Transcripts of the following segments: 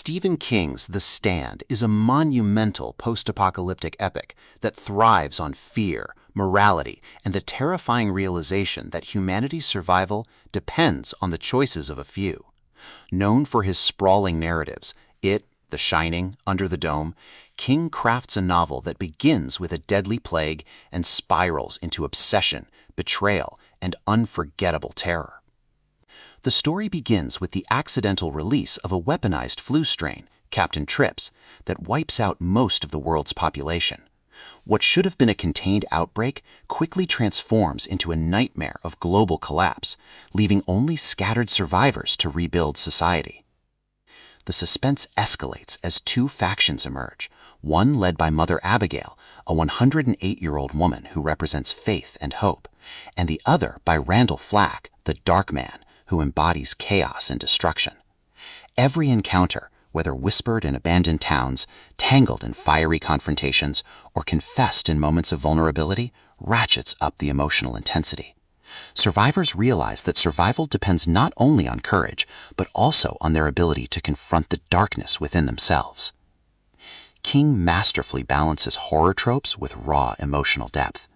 Stephen King's The Stand is a monumental post-apocalyptic epic that thrives on fear, morality, and the terrifying realization that humanity's survival depends on the choices of a few. Known for his sprawling narratives, It, The Shining, Under the Dome, King crafts a novel that begins with a deadly plague and spirals into obsession, betrayal, and unforgettable terror. The story begins with the accidental release of a weaponized flu strain, Captain Trips, that wipes out most of the world's population. What should have been a contained outbreak quickly transforms into a nightmare of global collapse, leaving only scattered survivors to rebuild society. The suspense escalates as two factions emerge, one led by Mother Abigail, a 108-year-old woman who represents faith and hope, and the other by Randall Flagg, the Dark Man, who embodies chaos and destruction. Every encounter, whether whispered in abandoned towns, tangled in fiery confrontations, or confessed in moments of vulnerability, ratchets up the emotional intensity. Survivors realize that survival depends not only on courage, but also on their ability to confront the darkness within themselves. King masterfully balances horror tropes with raw emotional depth.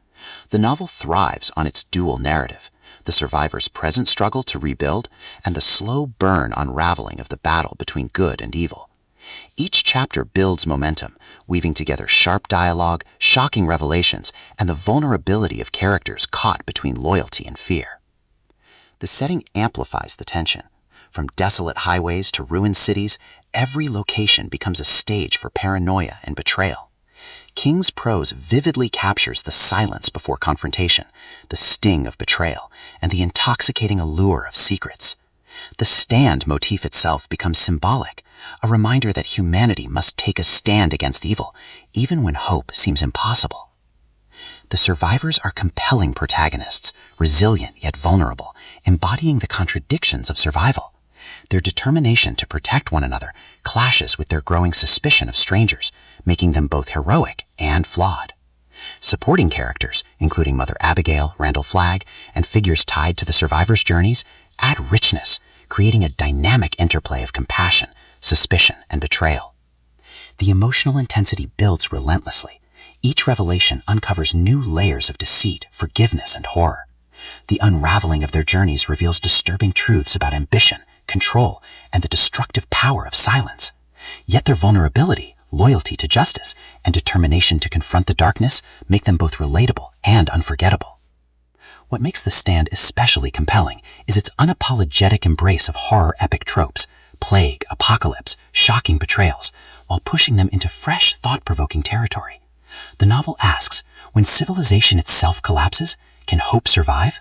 The novel thrives on its dual narrative, the survivor's present struggle to rebuild, and the slow burn unraveling of the battle between good and evil. Each chapter builds momentum, weaving together sharp dialogue, shocking revelations, and the vulnerability of characters caught between loyalty and fear. The setting amplifies the tension. From desolate highways to ruined cities, every location becomes a stage for paranoia and betrayal. King's prose vividly captures the silence before confrontation, the sting of betrayal, and the intoxicating allure of secrets. The stand motif itself becomes symbolic, a reminder that humanity must take a stand against evil, even when hope seems impossible. The survivors are compelling protagonists, resilient yet vulnerable, embodying the contradictions of survival. Their determination to protect one another clashes with their growing suspicion of strangers, making them both heroic and flawed. Supporting characters, including Mother Abigail, Randall Flagg, and figures tied to the survivors' journeys, add richness, creating a dynamic interplay of compassion, suspicion, and betrayal. The emotional intensity builds relentlessly. Each revelation uncovers new layers of deceit, forgiveness, and horror. The unraveling of their journeys reveals disturbing truths about ambition, control, and the destructive power of silence. Yet their vulnerability, loyalty to justice, and determination to confront the darkness make them both relatable and unforgettable. What makes The Stand especially compelling is its unapologetic embrace of horror epic tropes, plague, apocalypse, shocking betrayals, while pushing them into fresh, thought-provoking territory. The novel asks, when civilization itself collapses, can hope survive?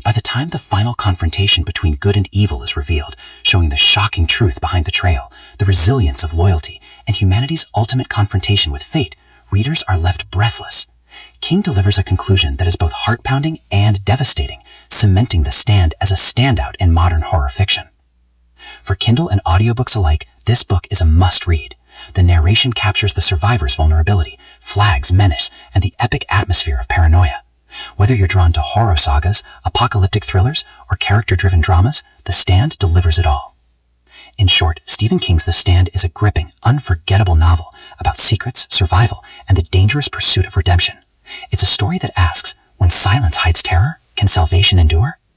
By the time the final confrontation between good and evil is revealed, showing the shocking truth behind betrayal, the resilience of loyalty, and humanity's ultimate confrontation with fate, readers are left breathless. King delivers a conclusion that is both heart-pounding and devastating, cementing The Stand as a standout in modern horror fiction. For Kindle and audiobooks alike, this book is a must-read. The narration captures the survivor's vulnerability, Flagg's menace, and the epic atmosphere of paranoia. Whether you're drawn to horror sagas, apocalyptic thrillers, or character-driven dramas, The Stand delivers it all. In short, Stephen King's The Stand is a gripping, unforgettable novel about secrets, survival, and the dangerous pursuit of redemption. It's a story that asks, when silence hides terror, can salvation endure?